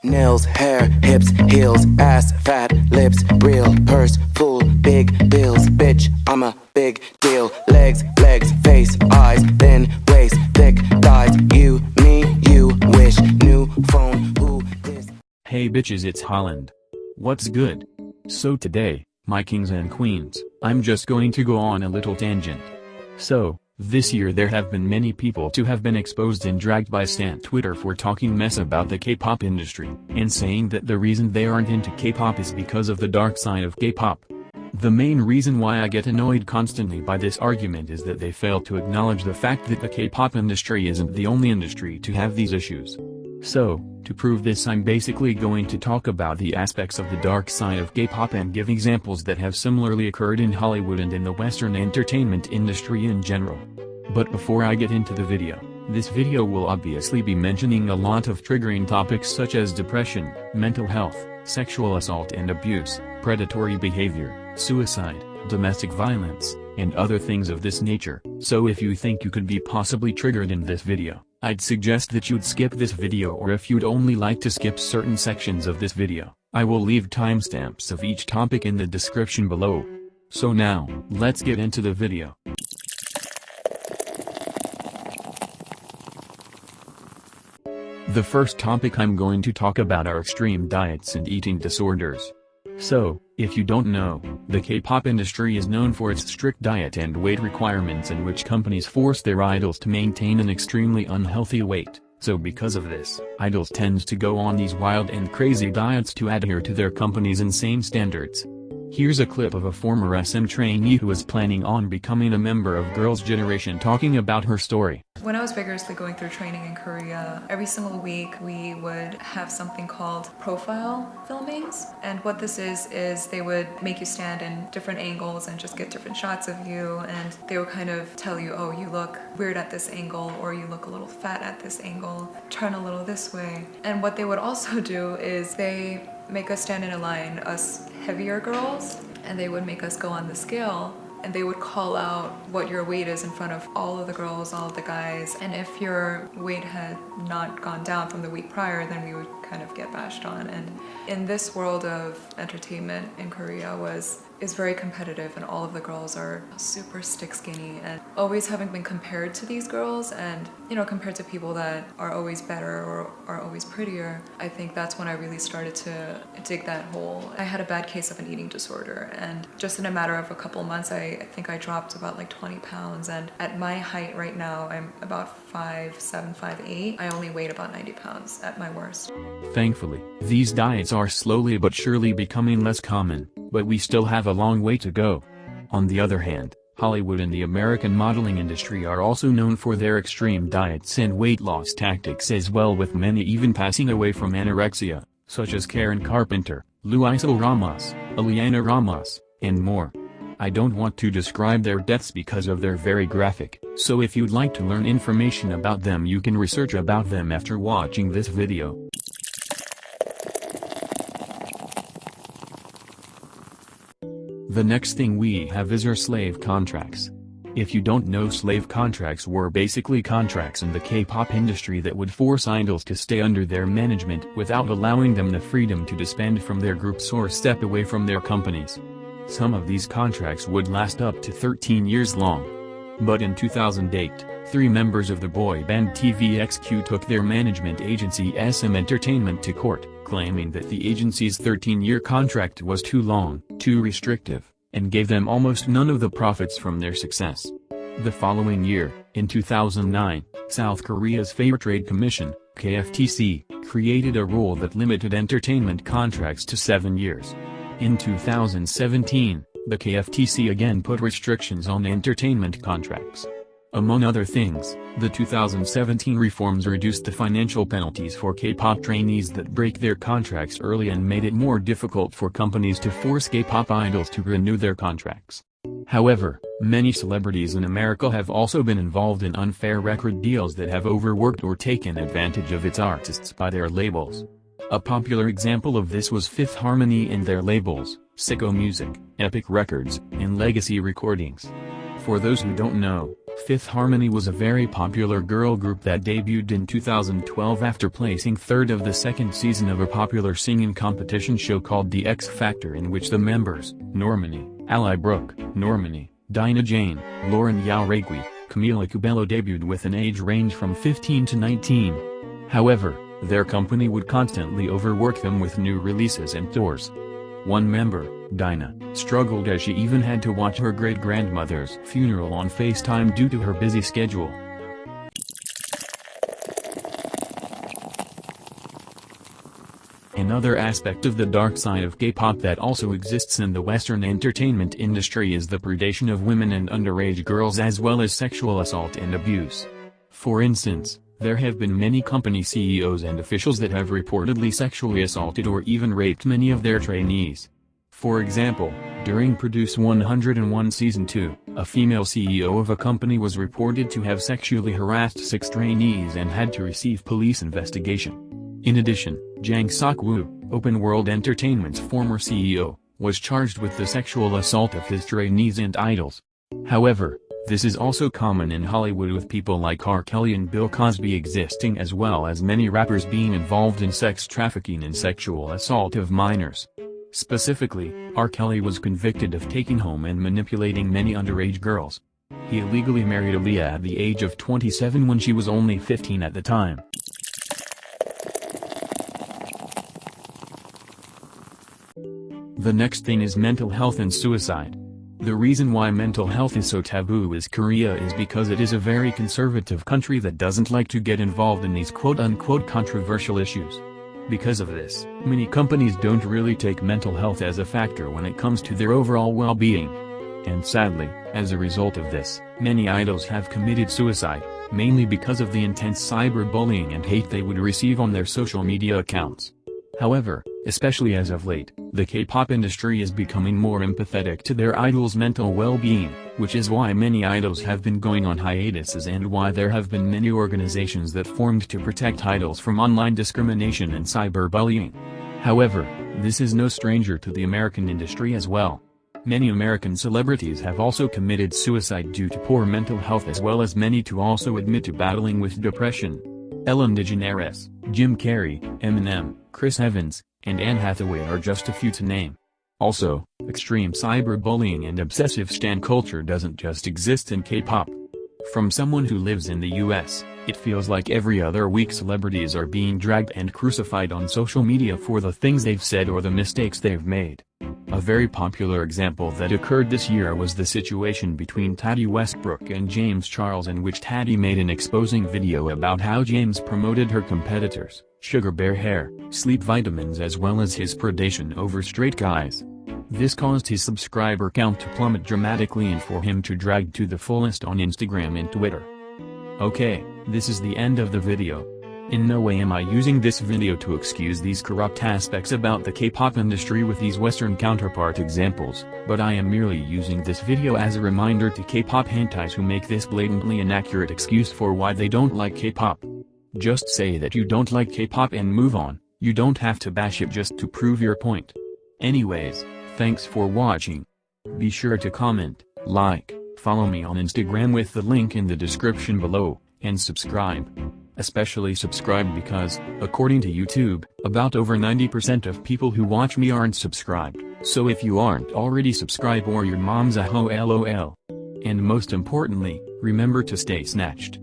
Nails, hair, hips, heels, ass, fat, lips, real, purse, full, big bills, bitch, I'm a big deal. Legs, face, eyes, thin waist, thick thighs. You, me, you, wish, new phone, who, this. Hey bitches, it's Holland. What's good? So today, my kings and queens, I'm just going to go on a little tangent. So, this year there have been many people to have been exposed and dragged by stan Twitter for talking mess about the K-pop industry, and saying that the reason they aren't into K-pop is because of the dark side of K-pop. The main reason why I get annoyed constantly by this argument is that they fail to acknowledge the fact that the K-pop industry isn't the only industry to have these issues. So, to prove this, I'm basically going to talk about the aspects of the dark side of K-pop and give examples that have similarly occurred in Hollywood and in the Western entertainment industry in general. But before I get into the video, this video will obviously be mentioning a lot of triggering topics such as depression, mental health, sexual assault and abuse, predatory behavior, suicide, domestic violence, and other things of this nature. So if you think you could be possibly triggered in this video, I'd suggest that you'd skip this video, or if you'd only like to skip certain sections of this video, I will leave timestamps of each topic in the description below. So now, let's get into the video. The first topic I'm going to talk about are extreme diets and eating disorders. So, if you don't know, the K-pop industry is known for its strict diet and weight requirements in which companies force their idols to maintain an extremely unhealthy weight. So because of this, idols tend to go on these wild and crazy diets to adhere to their company's insane standards. Here's a clip of a former SM trainee who is planning on becoming a member of Girls' Generation talking about her story. When I was vigorously going through training in Korea, every single week we would have something called profile filmings. And what this is they would make you stand in different angles and just get different shots of you, and they would kind of tell you, oh, you look weird at this angle, or you look a little fat at this angle, turn a little this way. And what they would also do is they make us stand in a line, us heavier girls, and they would make us go on the scale, and they would call out what your weight is in front of all of the girls, all of the guys, and if your weight had not gone down from the week prior, then we would kind of get bashed on. And in this world of entertainment in Korea is very competitive, and all of the girls are super stick skinny, and always having been compared to these girls, and compared to people that are always better or are always prettier, I think that's when I really started to dig that hole. I had a bad case of an eating disorder, and just in a matter of a couple months, I think I dropped about like 20 pounds, and at my height right now, I'm about 5'7", 5'8". I only weighed about 90 pounds at my worst. Thankfully, these diets are slowly but surely becoming less common, but we still have a long way to go. On the other hand, Hollywood and the American modeling industry are also known for their extreme diets and weight loss tactics as well, with many even passing away from anorexia, such as Karen Carpenter, Luisa Ramos, Eliana Ramos, and more. I don't want to describe their deaths because of they're very graphic, so if you'd like to learn information about them, you can research about them after watching this video. The next thing we have is our slave contracts. If you don't know, slave contracts were basically contracts in the K-pop industry that would force idols to stay under their management without allowing them the freedom to disband from their groups or step away from their companies. Some of these contracts would last up to 13 years long. But in 2008, 3 members of the boy band SEXU took their management agency SM Entertainment to court, claiming that the agency's 13-year contract was too long, too restrictive, and gave them almost none of the profits from their success. The following year, in 2009, South Korea's Fair Trade Commission, KFTC, created a rule that limited entertainment contracts to 7 years. In 2017, the KFTC again put restrictions on entertainment contracts. Among other things, the 2017 reforms reduced the financial penalties for K-pop trainees that break their contracts early and made it more difficult for companies to force K-pop idols to renew their contracts. However, many celebrities in America have also been involved in unfair record deals that have overworked or taken advantage of its artists by their labels. A popular example of this was Fifth Harmony and their labels, SEXU Music, Epic Records, and Legacy Recordings. For those who don't know, Fifth Harmony was a very popular girl group that debuted in 2012 after placing third of the second season of a popular singing competition show called The X Factor, in which the members, Normani, Ally Brooke, Normani, Dinah Jane, Lauren Yao Requi, Camila Cabello, debuted with an age range from 15 to 19. However, their company would constantly overwork them with new releases and tours. One member, Dinah, struggled as she even had to watch her great-grandmother's funeral on FaceTime due to her busy schedule. Another aspect of the dark side of K-pop that also exists in the Western entertainment industry is the predation of women and underage girls, as well as sexual assault and abuse. For instance, there have been many company CEOs and officials that have reportedly sexually assaulted or even raped many of their trainees. For example, during Produce 101 Season 2, a female CEO of a company was reported to have sexually harassed 6 trainees and had to receive police investigation. In addition, Jang Sok-woo, Open World Entertainment's former CEO, was charged with the sexual assault of his trainees and idols. However, this is also common in Hollywood, with people like R. Kelly and Bill Cosby existing, as well as many rappers being involved in sex trafficking and sexual assault of minors. Specifically, R. Kelly was convicted of taking home and manipulating many underage girls. He illegally married Aaliyah at the age of 27 when she was only 15 at the time. The next thing is mental health and suicide. The reason why mental health is so taboo is Korea is because it is a very conservative country that doesn't like to get involved in these quote-unquote controversial issues. Because of this, many companies don't really take mental health as a factor when it comes to their overall well-being. And sadly, as a result of this, many idols have committed suicide, mainly because of the intense cyberbullying and hate they would receive on their social media accounts. However, especially as of late, the K-pop industry is becoming more empathetic to their idols' mental well-being, which is why many idols have been going on hiatuses and why there have been many organizations that formed to protect idols from online discrimination and cyberbullying. However, this is no stranger to the American industry as well. Many American celebrities have also committed suicide due to poor mental health, as well as many to also admit to battling with depression. Ellen DeGeneres, Jim Carrey, Eminem, Chris Evans, and Anne Hathaway are just a few to name. Also, extreme cyberbullying and obsessive stan culture doesn't just exist in K-pop. From someone who lives in the US, it feels like every other week celebrities are being dragged and crucified on social media for the things they've said or the mistakes they've made. A very popular example that occurred this year was the situation between Tati Westbrook and James Charles, in which Tati made an exposing video about how James promoted her competitors, Sugar Bear Hair, sleep vitamins, as well as his predation over straight guys. This caused his subscriber count to plummet dramatically and for him to drag to the fullest on Instagram and Twitter. Okay, this is the end of the video. In no way am I using this video to excuse these corrupt aspects about the K-pop industry with these Western counterpart examples, but I am merely using this video as a reminder to K-pop hentais who make this blatantly inaccurate excuse for why they don't like K-pop. Just say that you don't like K-pop and move on. You don't have to bash it just to prove your point. Anyways, thanks for watching. Be sure to comment, like, follow me on Instagram with the link in the description below, and subscribe. Especially subscribe because, according to YouTube, about over 90% of people who watch me aren't subscribed, so if you aren't already subscribed, or your mom's a hoe, lol. And most importantly, remember to stay snatched.